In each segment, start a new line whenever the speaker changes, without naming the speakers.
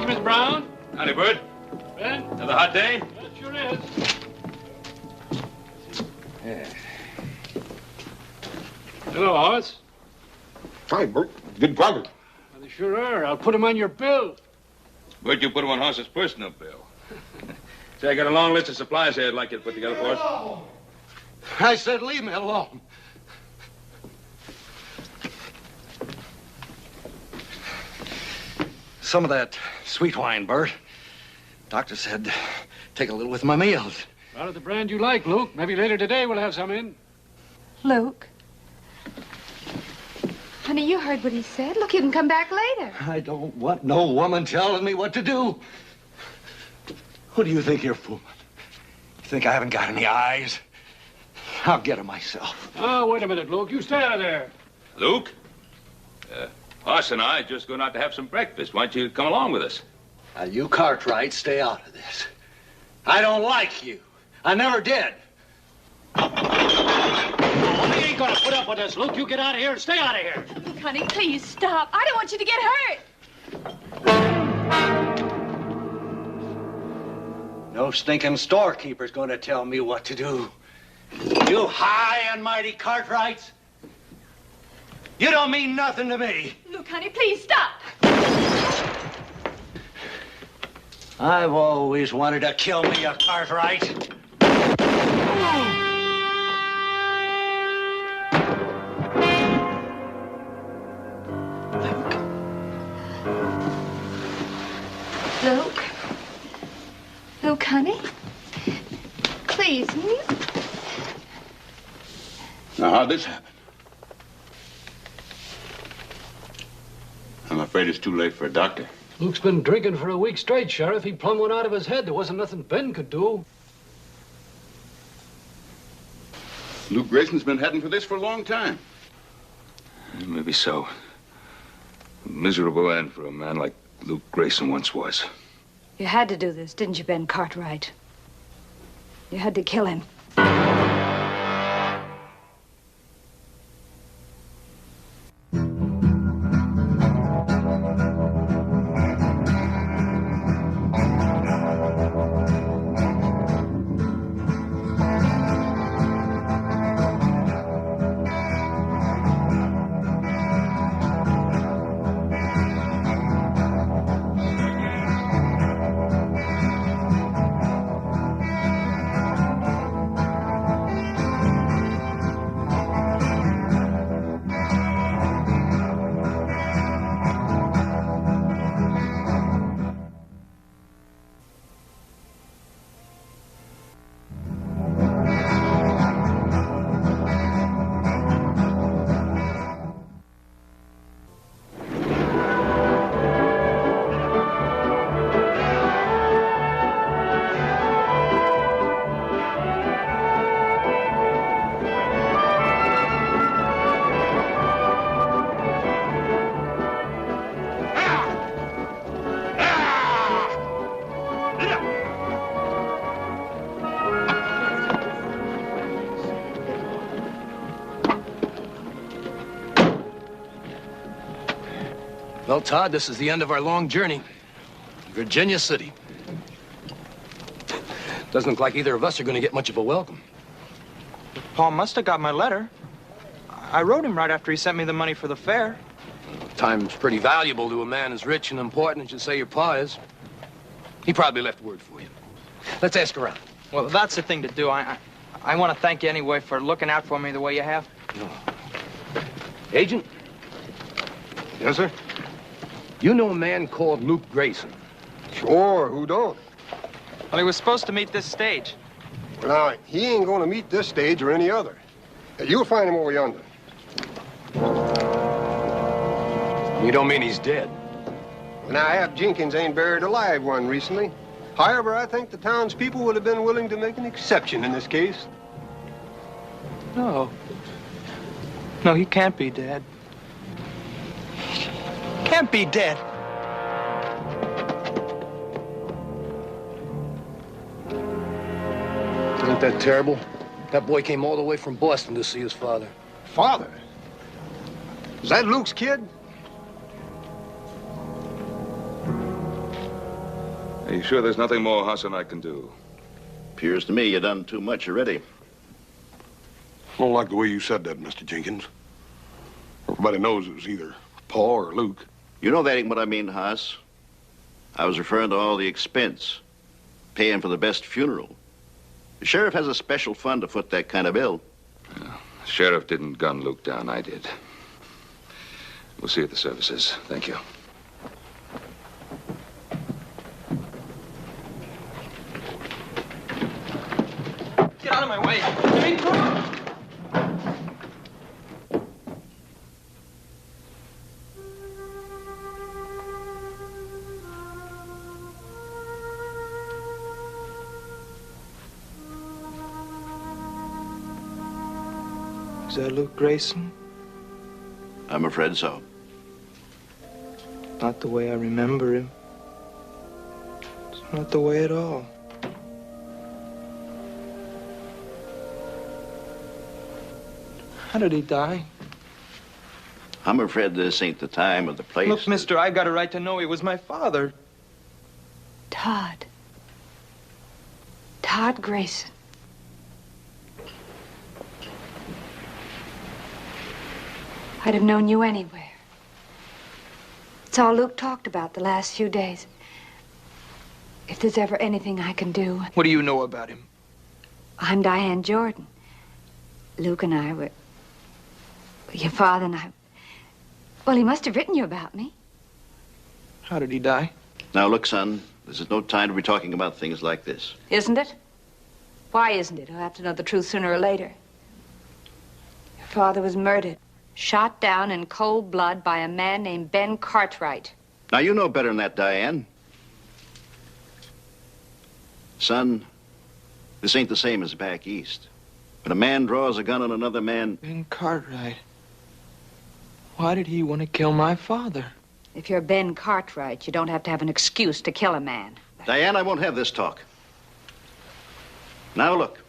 Evening, Miss Brown.
Howdy, Bert.
Ben?
Another hot day?
That sure is.
Yeah.
Hello, Horace.
Hi, Bert. Good grogger.
Well, they sure are. I'll put them on your bill.
Bert, you put him on Hoss's personal bill. Say, I got a long list of supplies here I'd like you to put together for us.
I said leave me alone. Some of that sweet wine, Bert. Doctor said take a little with my meals.
Out of the brand you like, Luke. Maybe later today we'll have some in.
Luke. Honey, you heard what he said. Look, you can come back later.
I don't want no woman telling me what to do. Who do you think you're fooling? You think I haven't got any eyes? I'll get her myself.
Oh, wait a minute, Luke. You stay out of there.
Luke? Hoss and I are just going out to have some breakfast. Why don't you come along with us?
Now, you Cartwright, stay out of this. I don't like you. I never did.
I ain't gonna put up with this, Luke. You get out of here and stay out of here.
Look, honey, please stop. I don't want you to get hurt.
No stinking storekeeper's going to tell me what to do. You high and mighty Cartwrights. You don't mean nothing to me.
Luke, honey, please stop.
I've always wanted to kill me a Cartwright.
Luke. Luke, honey. Please,
Now, how'd this happen? I'm afraid it's too late for a doctor.
Luke's been drinking for a week straight, Sheriff. He plumb went out of his head. There wasn't nothing Ben could do.
Luke Grayson's been heading for this for a long time.
Maybe so. A miserable end for a man like Luke Grayson once was.
You had to do this, didn't you, Ben Cartwright? You had to kill him.
Well, Todd, this is the end of our long journey. Virginia City. Doesn't look like either of us are going to get much of a welcome.
Paul must have got my letter. I wrote him right after he sent me the money for the fare.
Time's pretty valuable to a man as rich and important as you say your pa is. He probably left word for you. Let's ask around.
Well, that's the thing to do. I want to thank you anyway for looking out for me the way you have.
Agent?
Yes, sir?
You know a man called Luke Grayson?
Sure, who don't?
Well, he was supposed to meet this stage.
Now, he ain't gonna meet this stage or any other. You'll find him over yonder.
You don't mean he's dead?
Now, Ab Jenkins ain't buried a live one recently. However, I think the townspeople would have been willing to make an exception in this case.
No. No, he can't be dead. Can't be dead.
Isn't that terrible? That boy came all the way from Boston to see his father.
Father? Is that Luke's kid?
you sure there's nothing more Hassan I can do?
Appears to me you done too much already.
I don't like the way you said that, Mr. Jenkins. Everybody knows it was either Paul or Luke.
You know that ain't what I mean, Haas. I was referring to all the expense, paying for the best funeral. The sheriff has a special fund to foot that kind of bill.
Yeah, the sheriff didn't gun Luke down, I did. We'll see you at the services. Thank you.
Get out of my way. Is that Luke Grayson?
I'm afraid so.
Not the way I remember him. It's not the way at all. How did he die?
I'm afraid this ain't the time or the place.
Look, mister, I got a right to know he was my father.
Todd. Todd Grayson. I'd have known you anywhere. It's all Luke talked about the last few days. If there's ever anything I can do...
What do you know about him?
I'm Diane Jordan. Luke and I were... Your father and I... Well, he must have written you about me.
How did he die?
Now, look, son, this is no time to be talking about things like this.
Isn't it? Why isn't it? I'll have to know the truth sooner or later. Your father was murdered. Shot down in cold blood by a man named Ben Cartwright.
Now, you know better than that, Diane. Son, this ain't the same as back east. When a man draws a gun on another man...
Ben Cartwright. Why did he want to kill my father?
If you're Ben Cartwright, you don't have to have an excuse to kill a man.
Diane, I won't have this talk. Now, look.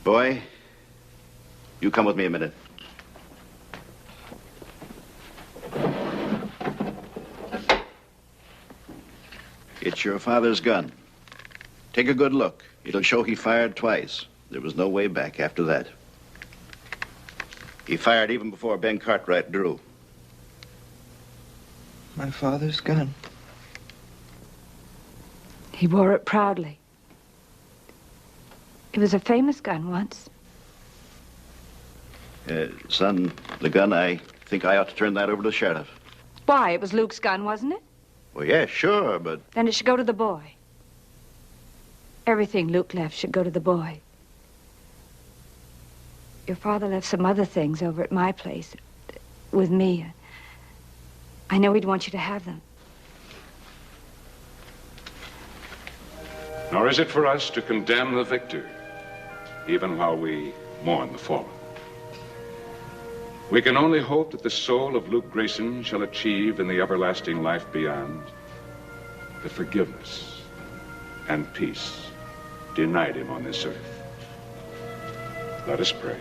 Boy, you come with me a minute. It's your father's gun. Take a good look. It'll show he fired twice. There was no way back after that. He fired even before Ben Cartwright drew.
My father's gun.
He wore it proudly. It was a famous gun once.
Son, the gun, I think I ought to turn that over to the sheriff.
Why? It was Luke's gun, wasn't it?
Well, yeah, sure, but...
Then it should go to the boy. Everything Luke left should go to the boy. Your father left some other things over at my place with me. I know he'd want you to have them.
Nor is it for us to condemn the victor, even while we mourn the fallen. We can only hope that the soul of Luke Grayson shall achieve in the everlasting life beyond the forgiveness and peace denied him on this earth. Let us pray.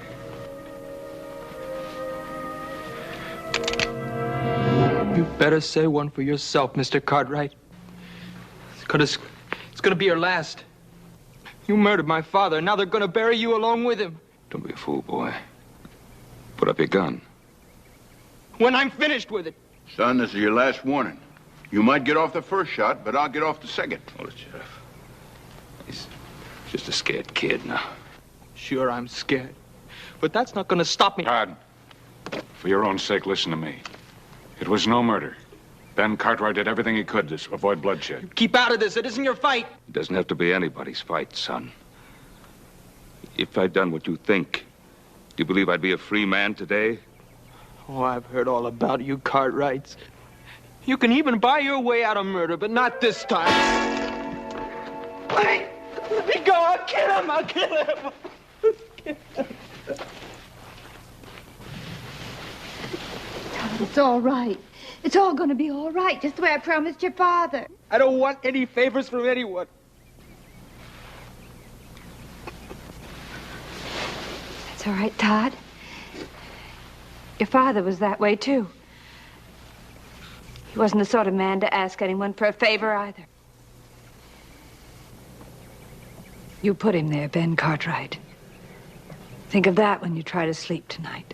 You better say one for yourself, Mr. Cartwright. It's gonna be your last. You murdered my father, and now they're gonna bury you along with him.
Don't be a fool, boy. Put up your gun.
When I'm finished with it.
Son, this is your last warning. You might get off the first shot, but I'll get off the second.
Hold it, Sheriff. He's just a scared kid now.
Sure, I'm scared. But that's not gonna stop me.
Todd, for your own sake, listen to me. It was no murder. Ben Cartwright did everything he could to avoid bloodshed.
Keep out of this. It isn't your fight.
It doesn't have to be anybody's fight, son. If I'd done what you think, do you believe I'd be a free man today?
Oh, I've heard all about you, Cartwrights. You can even buy your way out of murder, but not this time. Let me go. I'll kill him. I'll kill him.
It's all right. It's all going to be all right, just the way I promised your father.
I don't want any favors from anyone.
It's all right, Todd. Your father was that way, too. He wasn't the sort of man to ask anyone for a favor either. You put him there, Ben Cartwright. Think of that when you try to sleep tonight.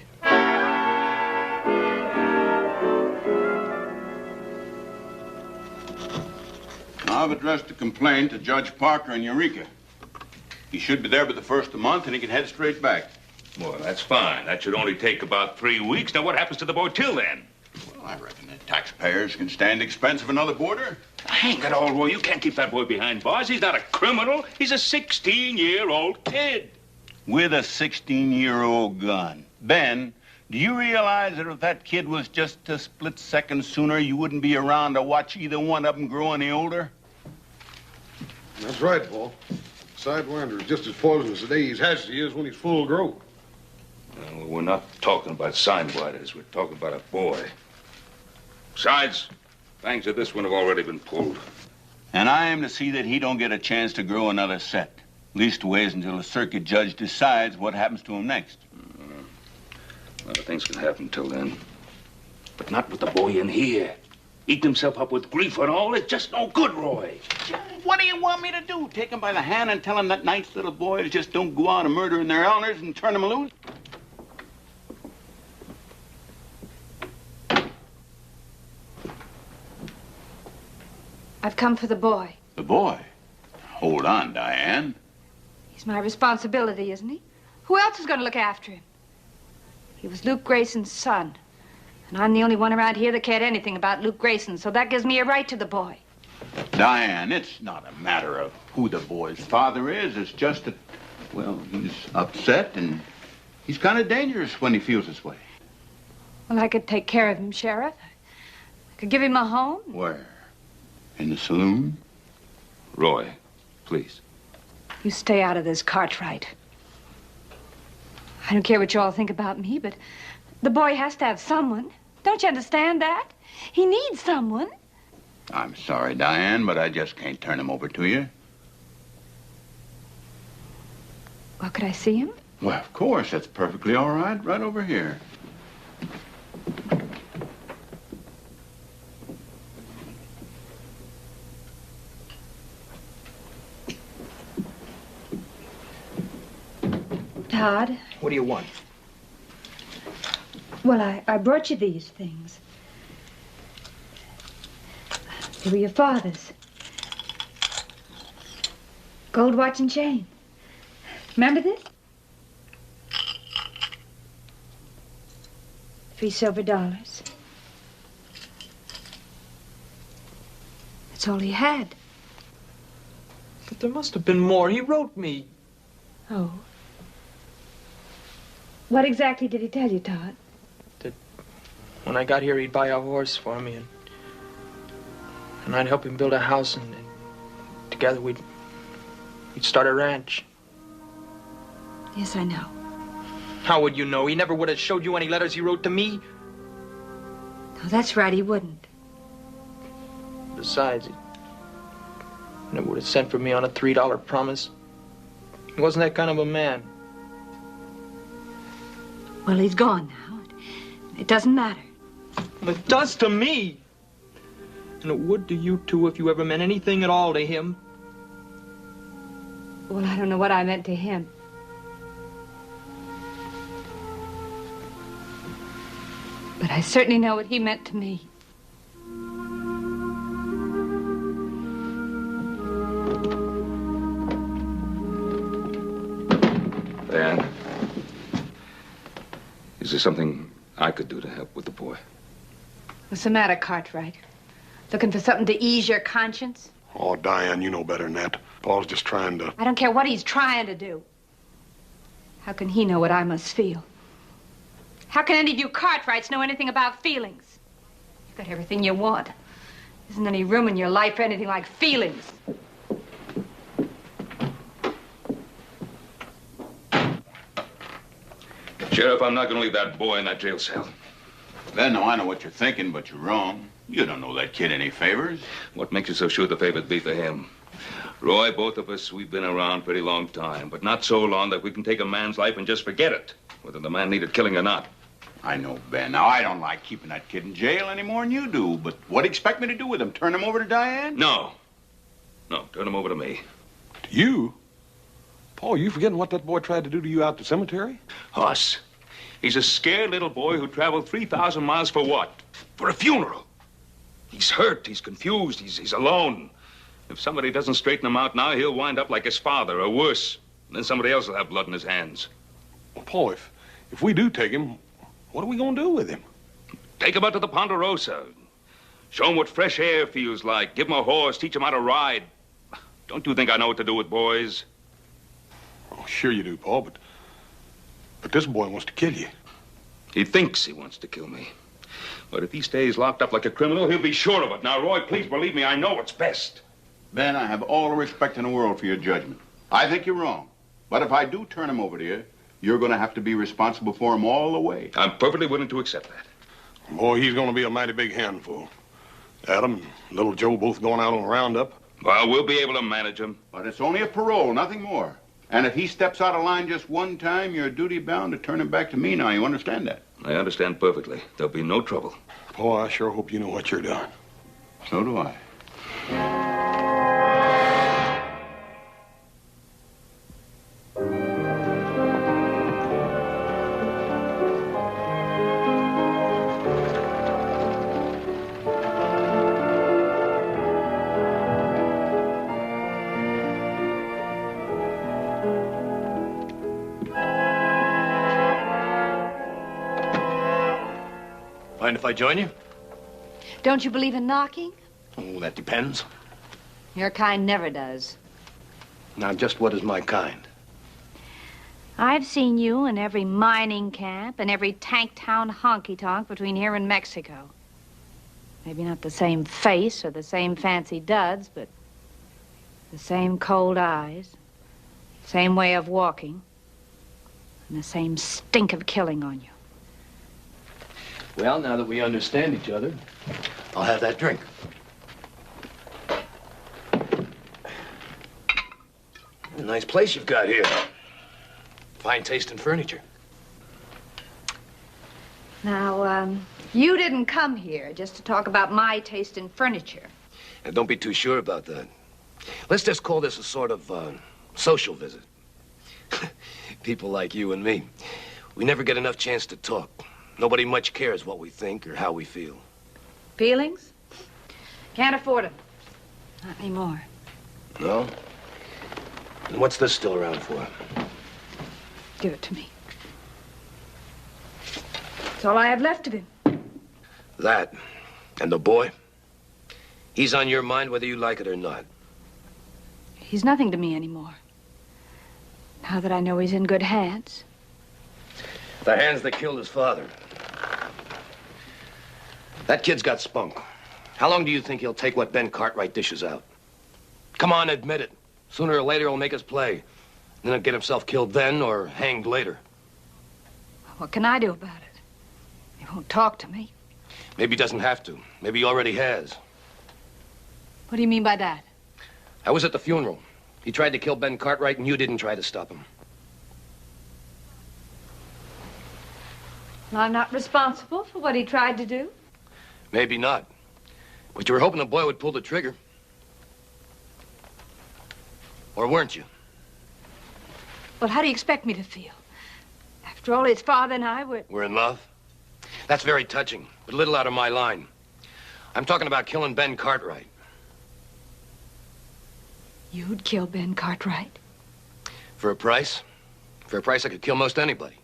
I've addressed a complaint to Judge Parker in Eureka. He should be there by the first of the month, and he can head straight back.
Well, that's fine. That should only take about 3 weeks. Now, what happens to the boy till then?
Well, I reckon the taxpayers can stand the expense of another boarder.
Hang it all, Roy. You can't keep that boy behind bars. He's not a criminal. He's a 16-year-old kid.
With a 16-year-old gun. Ben, do you realize that if that kid was just a split second sooner, you wouldn't be around to watch either one of them grow any older?
That's right, Paul. Sidewinder is just as poisonous today as he is when he's full grown.
Well, we're not talking about sidewinders. We're talking about a boy. Besides, fangs of this one have already been pulled.
And I am to see that he don't get a chance to grow another set. Leastways until the circuit judge decides what happens to him next.
A lot of things can happen till then. But not with the boy in here. Eating himself up with grief and all. It's just no good, Roy.
What do you want me to do? Take him by the hand and tell him that nice little boys just don't go out and murdering their owners and turn them loose?
I've come for the boy.
The boy? Hold on, Diane.
He's my responsibility, isn't he? Who else is going to look after him? He was Luke Grayson's son. And I'm the only one around here that cared anything about Luke Grayson, so that gives me a right to the boy.
Diane, it's not a matter of who the boy's father is. It's just that, well, he's upset and he's kind of dangerous when he feels this way.
Well, I could take care of him, Sheriff. I could give him a home.
Where? In the saloon?
Roy, please.
You stay out of this, Cartwright. I don't care what you all think about me, but the boy has to have someone. Don't you understand that? He needs someone.
I'm sorry, Diane, but I just can't turn him over to you.
Well, could I see him?
Well, of course. That's perfectly all right. Right over here.
Todd?
What do you want?
Well, I brought you these things. They were your father's. Gold watch and chain. Remember this? 3 silver dollars. That's all he had.
But there must have been more. He wrote me.
Oh. What exactly did he tell you, Todd?
That when I got here, he'd buy a horse for me, and I'd help him build a house, and together we'd start a ranch.
Yes, I know.
How would you know? He never would have showed you any letters he wrote to me.
No, that's right, he wouldn't.
Besides, he never would have sent for me on a $3 promise. He wasn't that kind of a man.
Well, he's gone now. It doesn't matter.
It does to me. And it would to you, too, if you ever meant anything at all to him.
Well, I don't know what I meant to him. But I certainly know what he meant to me.
Diane, is there something I could do to help with the boy?
What's the matter, Cartwright? Looking for something to ease your conscience?
Oh, Diane, you know better than that. Paul's just trying to...
I don't care what he's trying to do. How can he know what I must feel? How can any of you Cartwrights know anything about feelings? You've got everything you want. There isn't any room in your life for anything like feelings.
Sheriff, I'm not going to leave that boy in that jail cell.
Ben, now I know what you're thinking, but you're wrong. You don't know that kid any favors.
What makes you so sure the favor'd be for him? Roy, both of us, we've been around a pretty long time, but not so long that we can take a man's life and just forget it, whether the man needed killing or not.
I know, Ben. Now, I don't like keeping that kid in jail any more than you do, but what do you expect me to do with him? Turn him over to Diane?
No. No, turn him over to me.
To you? Paul, you forgetting what that boy tried to do to you out at the cemetery?
Hoss, he's a scared little boy who traveled 3,000 miles for what? For a funeral. He's hurt, he's confused, he's alone. If somebody doesn't straighten him out now, he'll wind up like his father, or worse. And then somebody else will have blood in his hands.
Well, Paul, if we do take him, what are we going to do with him?
Take him out to the Ponderosa. Show him what fresh air feels like. Give him a horse, teach him how to ride. Don't you think I know what to do with boys?
Oh, sure you do, Paul, but this boy wants to kill you.
He thinks he wants to kill me. But if he stays locked up like a criminal, he'll be sure of it. Now, Roy, please believe me, I know what's best.
Ben, I have all the respect in the world for your judgment. I think you're wrong. But if I do turn him over to you, you're going to have to be responsible for him all the way.
I'm perfectly willing to accept that.
Boy, he's going to be a mighty big handful. Adam and little Joe both going out on a roundup.
Well, we'll be able to manage him.
But it's only a parole, nothing more. And if he steps out of line just one time, you're duty-bound to turn him back to me now. You understand that?
I understand perfectly. There'll be no trouble.
Paul, I sure hope you know what you're doing.
So do I.
Mind if I join you?
Don't you believe in knocking?
Oh, that depends.
Your kind never does.
Now, just what is my kind?
I've seen you in every mining camp and every tank town honky-tonk between here and Mexico. Maybe not the same face or the same fancy duds, but the same cold eyes, same way of walking, and the same stink of killing on you.
Well, now that we understand each other, I'll have that drink. A nice place you've got here. Fine taste in furniture.
Now, you didn't come here just to talk about my taste in furniture.
And don't be too sure about that. Let's just call this a sort of social visit. People like you and me, we never get enough chance to talk. Nobody much cares what we think or how we feel.
Feelings? Can't afford them. Not anymore.
No? And what's this still around for?
Give it to me. It's all I have left of him.
That and the boy, he's on your mind whether you like it or not.
He's nothing to me anymore. Now that I know he's in good hands.
The hands that killed his father. That kid's got spunk. How long do you think he'll take what Ben Cartwright dishes out? Come on, admit it. Sooner or later, he'll make us play. Then he'll get himself killed then or hanged later.
What can I do about it? He won't talk to me.
Maybe he doesn't have to. Maybe he already has.
What do you mean by that?
I was at the funeral. He tried to kill Ben Cartwright, and you didn't try to stop him.
I'm not responsible for what he tried to do.
Maybe not. But you were hoping the boy would pull the trigger. Or weren't you?
Well, how do you expect me to feel? After all, his father and I were...
We're in love? That's very touching, but a little out of my line. I'm talking about killing Ben Cartwright.
You'd kill Ben Cartwright?
For a price? For a price I could kill most anybody.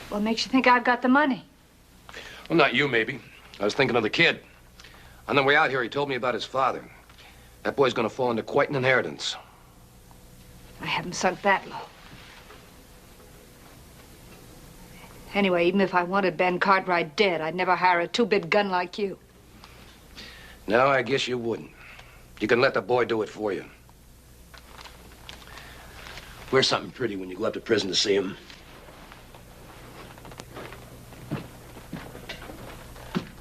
What makes you think I've got the money?
Well, not you, maybe. I was thinking of the kid. On the way out here, he told me about his father. That boy's gonna fall into quite an inheritance.
I haven't sunk that low. Anyway, even if I wanted Ben Cartwright dead, I'd never hire a two-bit gun like you.
No, I guess you wouldn't. You can let the boy do it for you. Wear something pretty when you go up to prison to see him.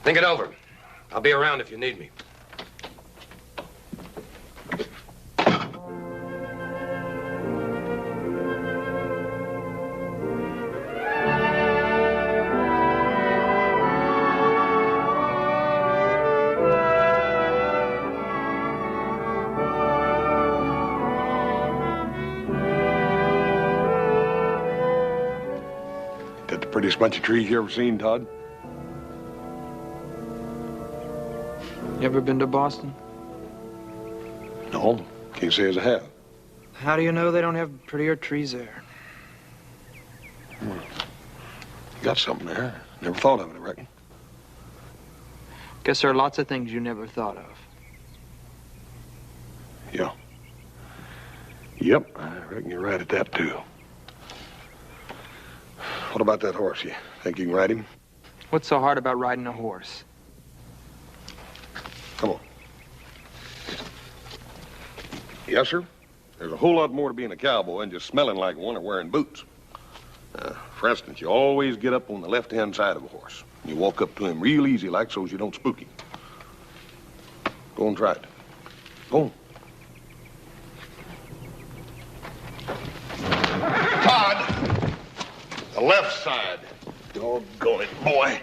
Think it over. I'll be around if you need me.
Prettiest bunch of trees you ever seen, Todd?
You ever been to Boston?
No, can't say as I have.
How do you know they don't have prettier trees there?
You got something there. Never thought of it, I reckon.
Guess there are lots of things you never thought of.
Yeah. Yep, I reckon you're right at that, too. What about that horse? You think you can ride him?
What's so hard about riding a horse?
Come on. Yes, sir. There's a whole lot more to being a cowboy than just smelling like one or wearing boots. For instance, you always get up on the left-hand side of a horse. You walk up to him real easy like so you don't spook him. Go and try it. Go on. Todd! The left side. Doggone it, boy.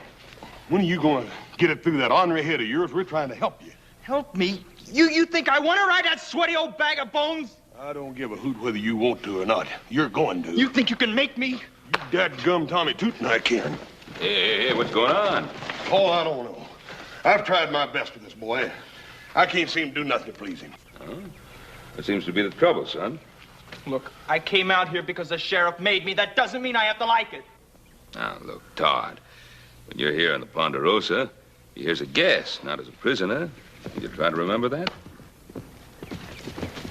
When are you going to get it through that ornery head of yours? We're trying to help you.
Help me? You think I want to ride that sweaty old bag of bones?
I don't give a hoot whether you want to or not. You're going to.
You think you can make me?
You dadgum Tommy Tootin' I can.
Hey, what's going on?
Oh, I don't know. I've tried my best with this boy. I can't seem to do nothing to please him.
Huh? That seems to be the trouble, son.
Look, I came out here because the sheriff made me. That doesn't mean I have to like it.
Now, look, Todd, when you're here in the Ponderosa, you're here as a guest, not as a prisoner. You try to remember that?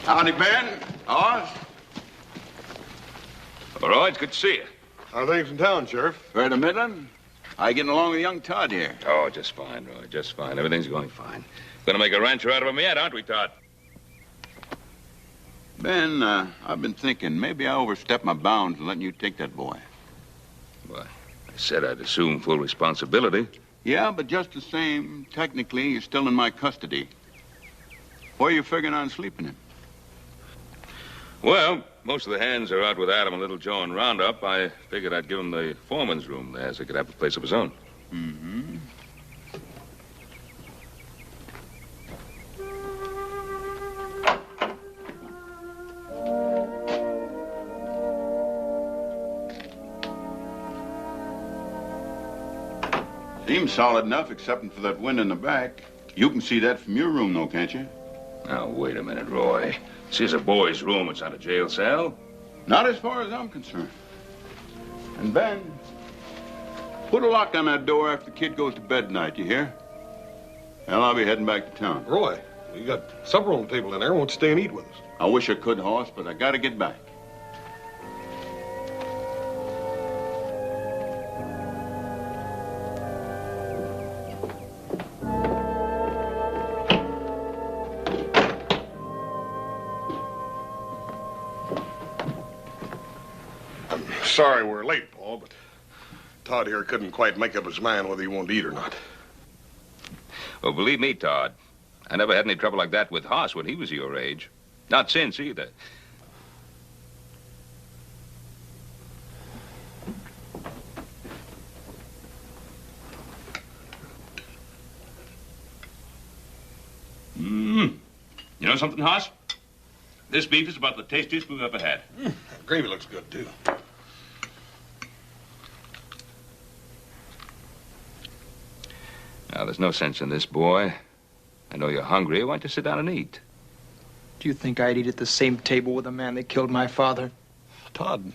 Howdy, Ben. Oz.
All right, it's good to see you.
How are things in town, Sheriff?
Fair to Midland. How you getting along with young Todd here?
Oh, just fine, Roy, just fine. Everything's going fine. Gonna make a rancher out of him yet, aren't we, Todd?
Ben, I've been thinking maybe I overstepped my bounds in letting you take that boy.
Why, I said I'd assume full responsibility.
Yeah, but just the same, technically, you're still in my custody. Where are you figuring on sleeping him?
Well, most of the hands are out with Adam and Little Joe and Roundup. I figured I'd give him the foreman's room there so he could have a place of his own.
Mm-hmm. Seems solid enough, excepting for that wind in the back. You can see that from your room, though, can't you?
Now, wait a minute, Roy. This is a boy's room. It's not a jail cell.
Not as far as I'm concerned. And Ben, put a lock on that door after the kid goes to bed tonight, you hear? Well, I'll be heading back to town.
Roy, you got supper on the table in there. Won't you stay and eat with us?
I wish I could, Hoss, but I gotta get back.
Sorry we're late, Paul, but Todd here couldn't quite make up his mind whether he wanted to eat or not.
Well, believe me, Todd, I never had any trouble like that with Hoss when he was your age. Not since, either. You know something, Hoss? This beef is about the tastiest we've ever had.
Gravy looks good, too.
Now, there's no sense in this, boy. I know you're hungry. Why don't you sit down and eat?
Do you think I'd eat at the same table with a man that killed my father?
Todd,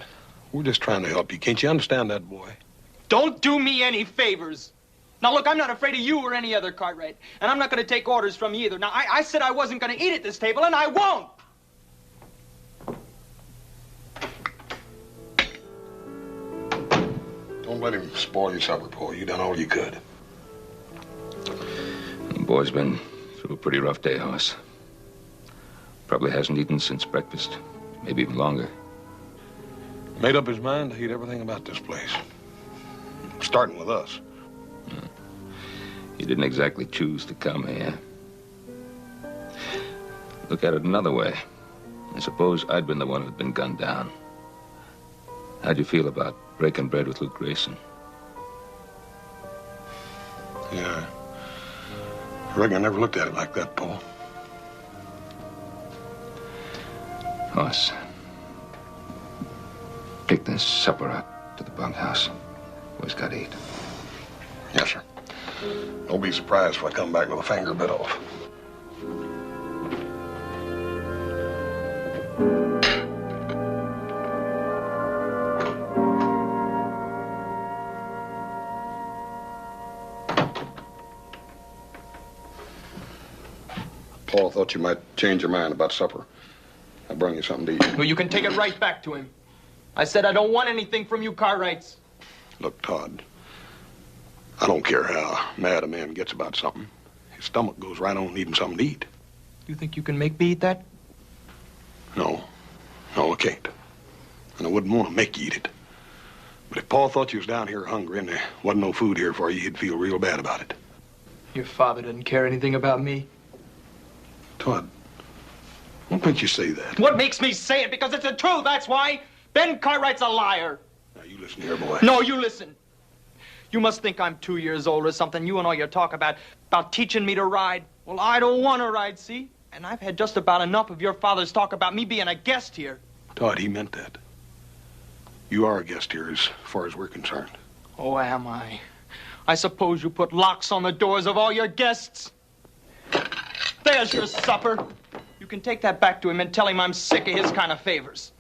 we're just trying to help you. Can't you understand that, boy?
Don't do me any favors. Now, look, I'm not afraid of you or any other Cartwright. And I'm not going to take orders from you either. Now, I said I wasn't going to eat at this table, and I won't.
Don't let him spoil your supper, Paul. You done all you could.
The boy's been through a pretty rough day, Hoss. Probably hasn't eaten since breakfast. Maybe even longer.
Made up his mind to hate everything about this place. Starting with us.
He didn't exactly choose to come here. Look at it another way. I suppose I'd been the one who'd been gunned down. How'd you feel about breaking bread with Luke Grayson?
Yeah. I reckon I never looked at it like that, Paul.
Hoss, take this supper out to the bunkhouse.
Always got to eat.
Yes, sir. Don't be surprised if I come back with a finger bit off. Paul thought you might change your mind about supper. I brought you something to eat.
Well, you can take it right back to him. I said I don't want anything from you Cartwrights.
Look, Todd, I don't care how mad a man gets about something. His stomach goes right on needing something to eat.
You think you can make me eat that?
No, I can't. And I wouldn't want to make you eat it. But if Paul thought you was down here hungry and there wasn't no food here for you, he'd feel real bad about it.
Your father doesn't care anything about me.
Todd, what makes you say that?
What makes me say it? Because it's the truth, that's why. Ben Cartwright's a liar.
Now, you listen here, boy.
No, you listen. You must think I'm 2 years old or something. You and all your talk about teaching me to ride. Well, I don't want to ride, see? And I've had just about enough of your father's talk about me being a guest here.
Todd, he meant that. You are a guest here as far as we're concerned.
Oh, am I? I suppose you put locks on the doors of all your guests. There's your supper. You can take that back to him and tell him I'm sick of his kind of favors.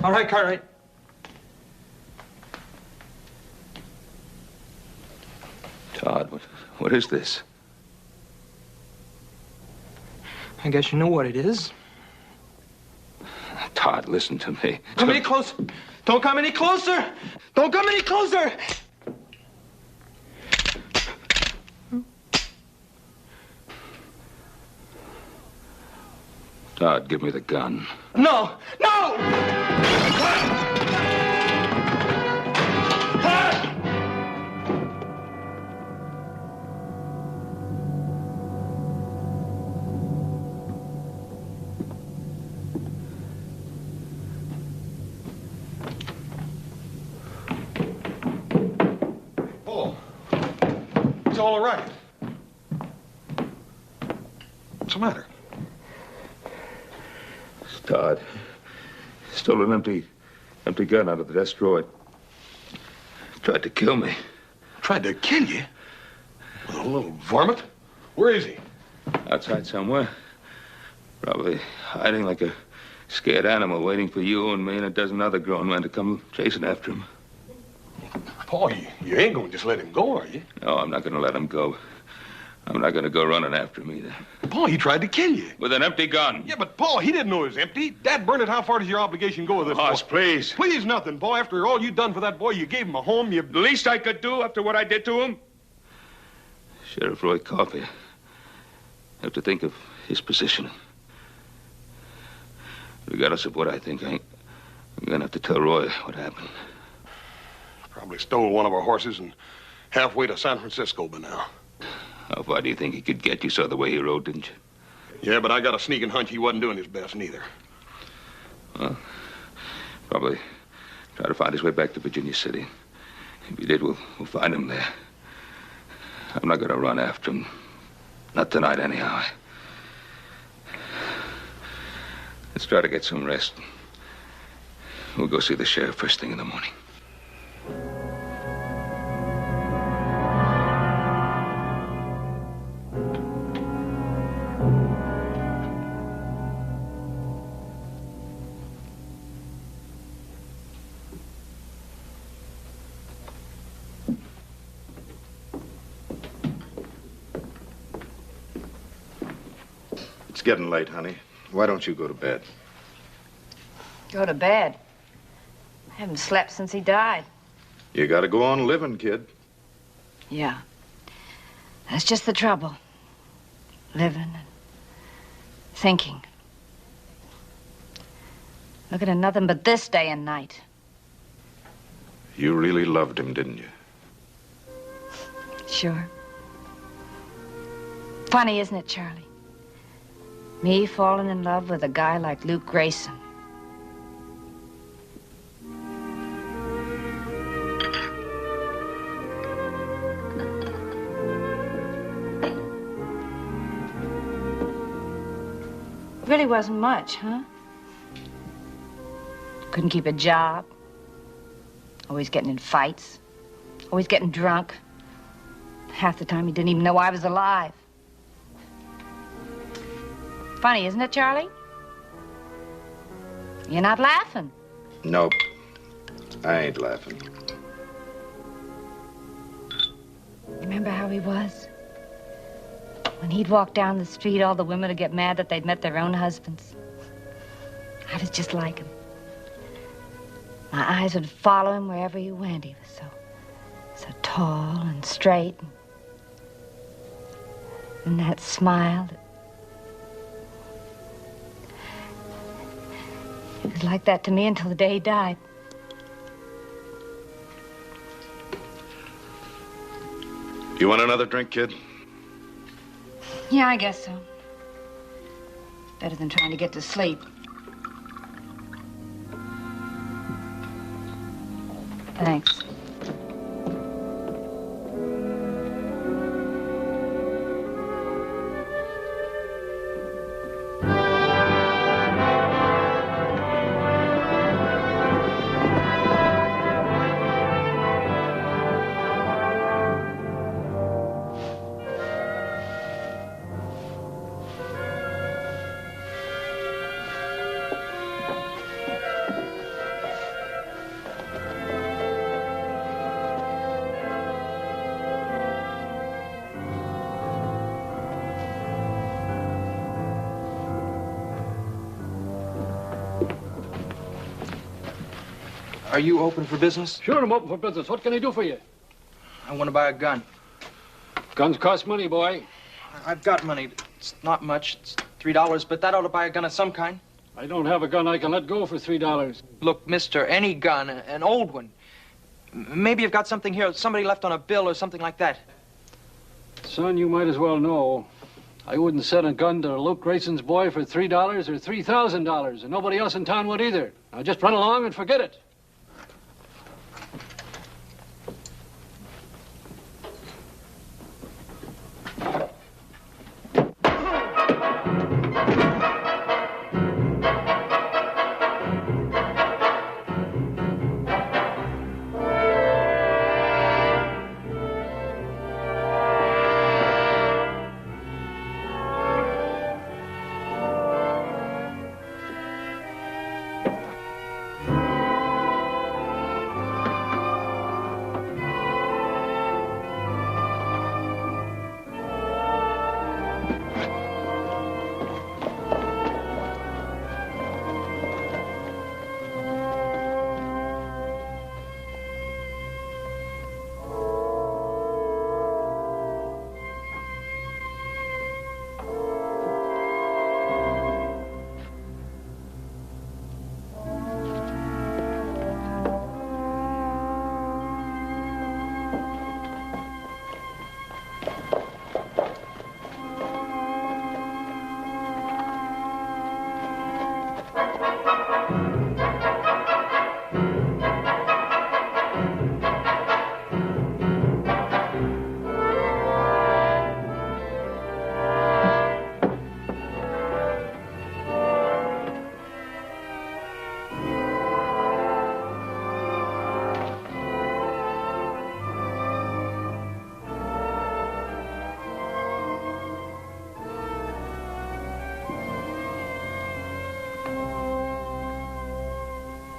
All right, Cartwright.
Todd, what is this?
I guess you know what it is.
Todd, listen to me.
Come any closer. Don't come any closer. Don't come any closer.
Todd, give me the gun.
No! No!
Paul, it's all right. What's the matter?
Todd stole an empty gun out of the desk drawer. Tried to kill me.
Tried to kill you? With a little varmint? Where is he?
Outside somewhere. Probably hiding like a scared animal, waiting for you and me and a dozen other grown men to come chasing after him.
Paul, you ain't gonna just let him go, are you?
No, I'm not going to let him go. I'm not going to go running after him either.
Paul, he tried to kill you.
With an empty gun.
Yeah, but Paul, he didn't know it was empty. Dad burned it. How far does your obligation go with this
Boss,
boy?
please.
Please nothing, Paul. After all you've done for that boy, you gave him a home, you...
The least I could do after what I did to him? Sheriff Roy Coffey. I have to think of his position. Regardless of what I think, I'm going to have to tell Roy what happened.
Probably stole one of our horses and halfway to San Francisco by now.
How far do you think he could get? You saw the way he rode, didn't you?
Yeah, but I got a sneaking hunch he wasn't doing his best, neither.
Well, probably try to find his way back to Virginia City. If he did, we'll find him there. I'm not going to run after him. Not tonight, anyhow. Let's try to get some rest. We'll go see the sheriff first thing in the morning.
It's getting late, honey. Why don't you go to bed?
Go to bed. I haven't slept since he died.
You gotta go on living, kid.
Yeah. That's just the trouble. Living and thinking. Looking at nothing but this day and night.
You really loved him, didn't you?
Sure. Funny, isn't it, Charlie? Me falling in love with a guy like Luke Grayson. Really wasn't much, huh? Couldn't keep a job. Always getting in fights. Always getting drunk. Half the time he didn't even know I was alive. Funny, isn't it, Charlie? You're not laughing.
Nope. I ain't laughing.
Remember how he was? When he'd walk down the street, all the women would get mad that they'd met their own husbands. I was just like him. My eyes would follow him wherever he went. He was so tall and straight. And that smile. It was like that to me until the day he died.
You want another drink, kid?
Yeah, I guess so. Better than trying to get to sleep. Thanks.
Are you open for business?
Sure, I'm open for business. What can I do for you?
I want to buy a gun.
Guns cost money, boy.
I've got money. It's not much. It's $3, but that ought to buy a gun of some kind.
I don't have a gun I can let go for $3.
Look, mister, any gun, an old one. Maybe you've got something here somebody left on a bill or something like that.
Son, you might as well know. I wouldn't sell a gun to Luke Grayson's boy for $3 or $3,000, and nobody else in town would either. Now just run along and forget it.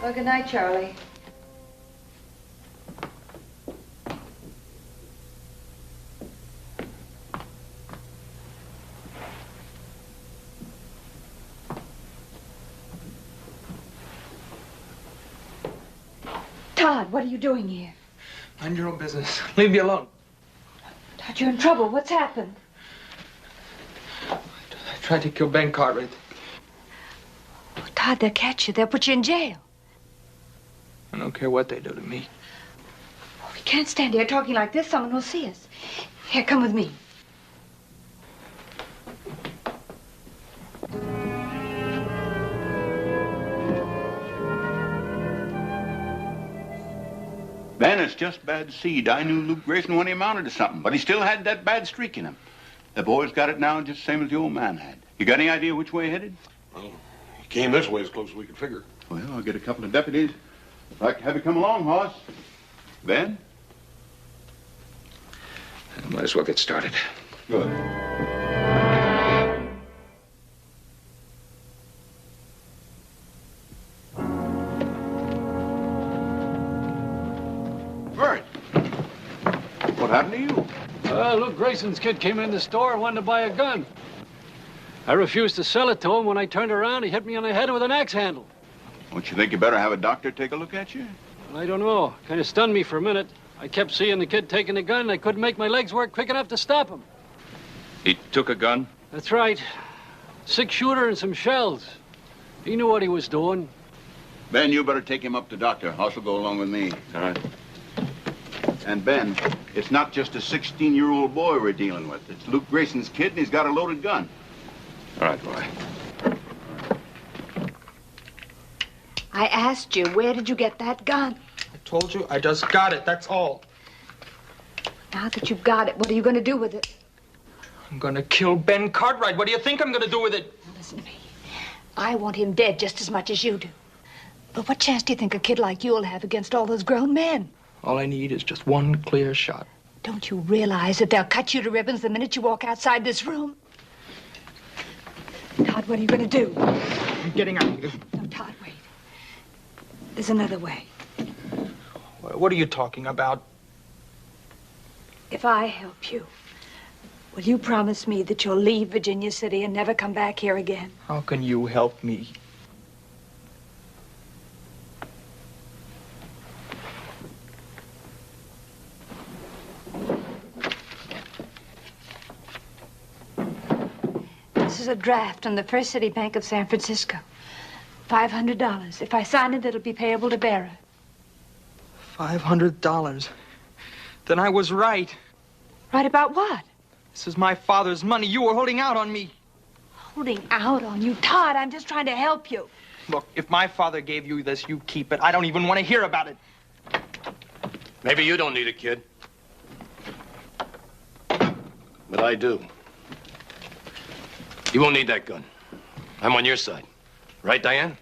Well, good night, Charlie. Todd, what are you doing here?
Mind your own business. Leave me alone.
Todd, you're in trouble. What's happened?
I tried to kill Ben Cartwright.
Oh, Todd, they'll catch you. They'll put you in jail.
I don't care what they do to me.
Oh, we can't stand here talking like this. Someone will see us. Here, come with me.
Ben, it's just bad seed. I knew Luke Grayson when he amounted to something, but he still had that bad streak in him. The boy's got it now just the same as the old man had. You got any idea which way he headed?
Well, he came this way as close as we could figure.
Well, I'll get a couple of deputies. I'd like to have you come along, Hoss. Ben?
I might as well get started.
Good. Bert, what happened to you?
Luke Grayson's kid came in the store and wanted to buy a gun. I refused to sell it to him. When I turned around, he hit me on the head with an axe handle.
Don't you think you better have a doctor take a look at you?
Well, I don't know. Kind of stunned me for a minute. I kept seeing the kid taking the gun, and I couldn't make my legs work quick enough to stop him.
He took a gun?
That's right. 6-shooter and some shells. He knew what he was doing.
Ben, you better take him up to doctor. Hoss will go along with me.
All right.
And Ben, it's not just a 16-year-old boy we're dealing with. It's Luke Grayson's kid, and he's got a loaded gun.
All right, boy.
I asked you, where did you get that gun?
I told you, I just got it, that's all.
Now that you've got it, what are you going to do with it?
I'm gonna kill Ben Cartwright. What do you think I'm gonna do with it?
Now, listen to me. I want him dead just as much as you do. But what chance do you think a kid like you'll have against all those grown men?
All I need is just one clear shot.
Don't you realize that they'll cut you to ribbons the minute you walk outside this room? Todd, what are you going to do?
I'm getting out of here.
No, Todd, wait. There's another way.
What are you talking about?
If I help you, will you promise me that you'll leave Virginia City and never come back here again?
How can you help me?
is a draft on the First City Bank of San Francisco. $500. If I sign it, it'll be payable to bearer.
$500. Then I was right.
Right about what?
This is my father's money. You were holding out on me.
Holding out on you? Todd, I'm just trying to help you.
Look, if my father gave you this, you keep it. I don't even want to hear about it.
Maybe you don't need it, kid. But I do. You won't need that gun. I'm on your side. Right, Diane?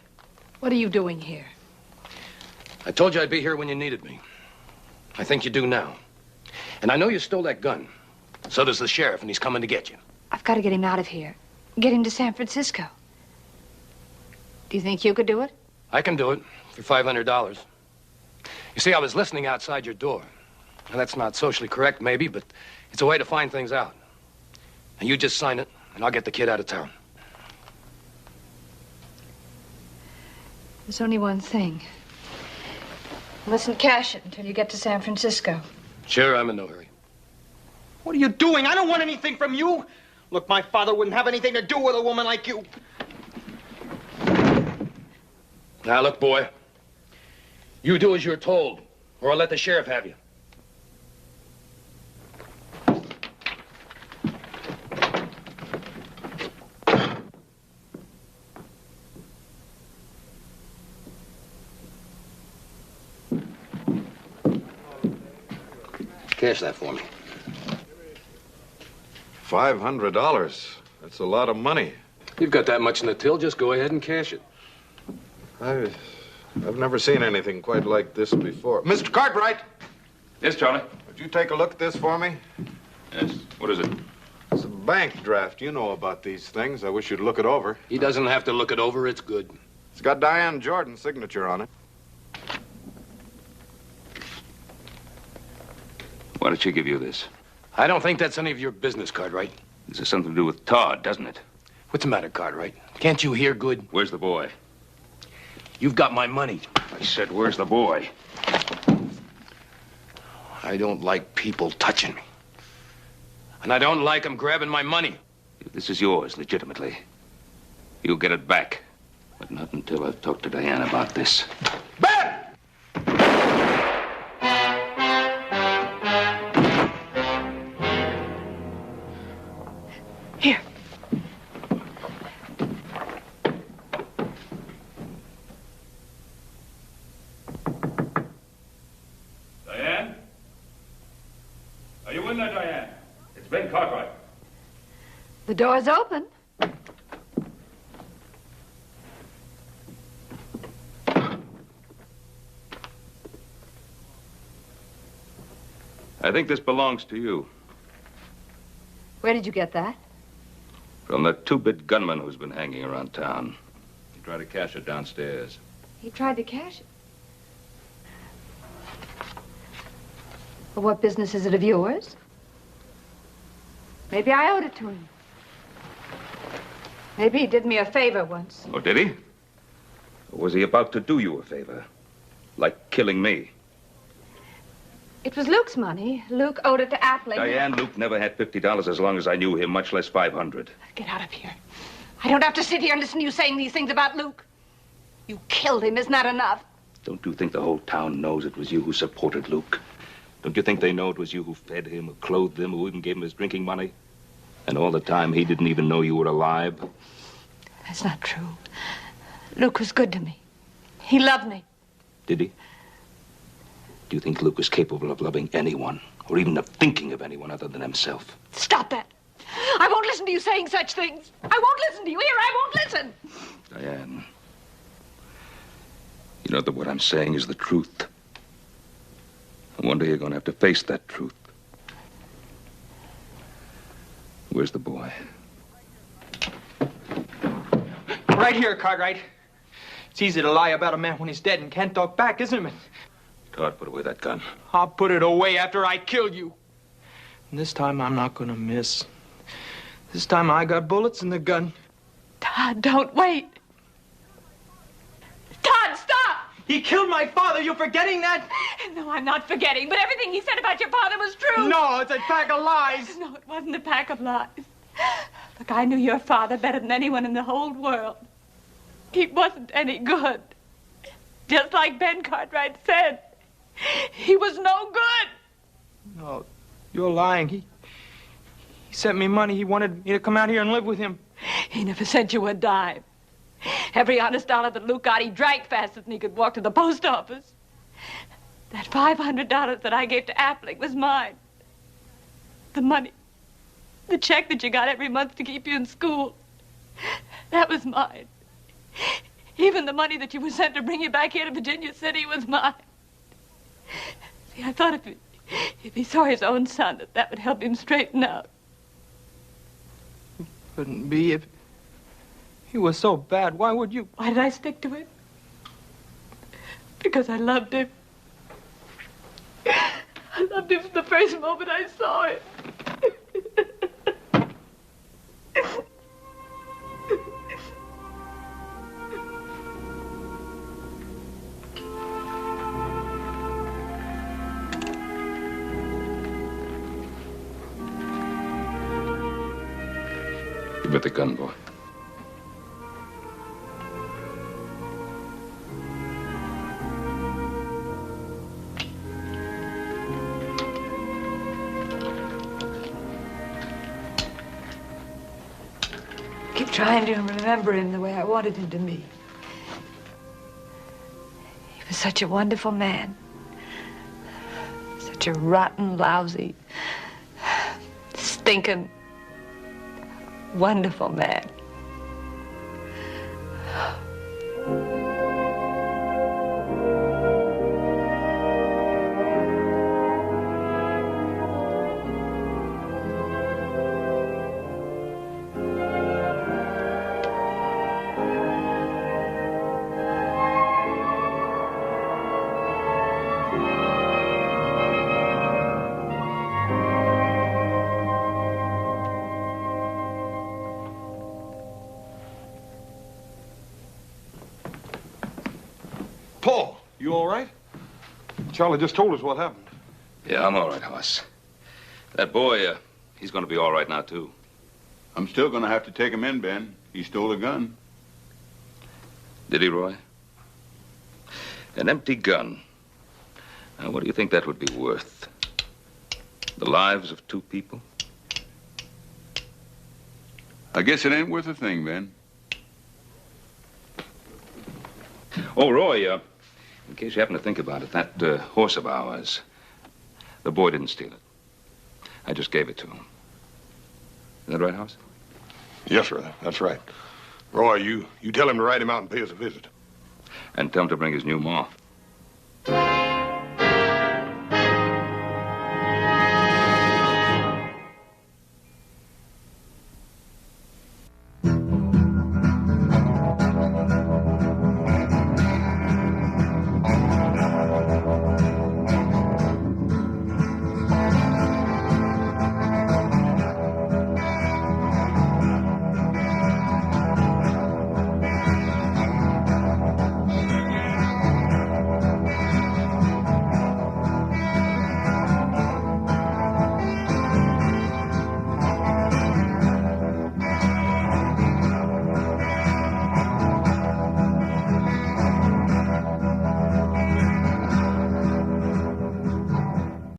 What are you doing here?
I told you I'd be here when you needed me. I think you do now. And I know you stole that gun. So does the sheriff, and he's coming to get you.
I've got to get him out of here. Get him to San Francisco. Do you think you could do it?
I can do it for $500. You see, I was listening outside your door. Now, that's not socially correct, maybe, but it's a way to find things out. And you just sign it, and I'll get the kid out of town.
There's only one thing. You mustn't cash it until you get to San Francisco.
Sure, I'm in no hurry.
What are you doing? I don't want anything from you. Look, my father wouldn't have anything to do with a woman like you.
Now, look, boy. You do as you're told, or I'll let the sheriff have you. Cash that for me.
$500. That's a lot of money.
You've got that much in the till, just go ahead and cash it.
I've never seen anything quite like this before. Mr. Cartwright!
Yes, Charlie?
Would you take a look at this for me?
Yes. What is it?
It's a bank draft. You know about these things. I wish you'd look it over.
He doesn't have to look it over. It's good.
It's got Diane Jordan's signature on it.
Why did she give you this?
I don't think that's any of your business, Cartwright.
This has something to do with Todd, doesn't it?
What's the matter, Cartwright? Can't you hear good?
Where's the boy?
You've got my money.
I said, where's the boy?
I don't like people touching me. And I don't like them grabbing my money.
This is yours, legitimately. You'll get it back. But not until I've talked to Diane about this.
Ben!
Here.
Diane? Are you in there, Diane? It's Ben Cartwright.
The door's open.
I think this belongs to you.
Where did you get that?
From that two-bit gunman who's been hanging around town. He tried to cash it downstairs.
He tried to cash it. Well, what business is it of yours? Maybe I owed it to him. Maybe he did me a favor once.
Oh, did he? Or was he about to do you a favor? Like killing me?
It was Luke's money. Luke owed it to Appling.
Diane, Luke never had $50 as long as I knew him, much less 500.
Get out of here. I don't have to sit here and listen to you saying these things about Luke. You killed him. Isn't that enough?
Don't you think the whole town knows it was you who supported Luke? Don't you think they know it was you who fed him, who clothed him, who even gave him his drinking money? And all the time, he didn't even know you were alive?
That's not true. Luke was good to me. He loved me.
Did he? Do you think Luke was capable of loving anyone, or even of thinking of anyone other than himself?
Stop that. I won't listen to you saying such things. I won't listen to you. Here, I won't listen.
Diane, you know that what I'm saying is the truth. And one day you're going to have to face that truth. Where's the boy?
Right here, Cartwright. It's easy to lie about a man when he's dead and can't talk back, isn't it?
Todd, put away that gun.
I'll put it away after I kill you. And this time I'm not gonna miss. This time I got bullets in the gun.
Todd, don't wait. Todd, stop!
He killed my father. You forgetting that?
No, I'm not forgetting, but everything he said about your father was true.
No, it's a pack of lies.
No, it wasn't a pack of lies. Look, I knew your father better than anyone in the whole world. He wasn't any good. Just like Ben Cartwright said, he was no good.
No, you're lying. He sent me money. He wanted me to come out here and live with him.
He never sent you a dime. Every honest dollar that Luke got, he drank faster than he could walk to the post office. That $500 that I gave to Appling was mine. The money, the check that you got every month to keep you in school, that was mine. Even the money that you were sent to bring you back here to Virginia City was mine. See, I thought if he saw his own son, that would help him straighten out.
Couldn't be if he was so bad. Why would you?
Why did I stick to him? Because I loved him. I loved him from the first moment I saw him.
Give me the gun, boy.
Keep trying to remember him the way I wanted him to be. He was such a wonderful man. Such a rotten, lousy, stinking, wonderful man.
Paul, you all right? Charlie just told us what happened.
Yeah, I'm all right, Hoss. That boy, he's going to be all right now, too.
I'm still going to have to take him in, Ben. He stole a gun.
Did he, Roy? An empty gun. Now, what do you think that would be worth? The lives of two people?
I guess it ain't worth a thing, Ben.
Oh, Roy, in case you happen to think about it, that horse of ours, the boy didn't steal it. I just gave it to him. Is that right, Hoss?
Yes, sir, that's right. Roy, you tell him to ride him out and pay us a visit.
And tell him to bring his new ma.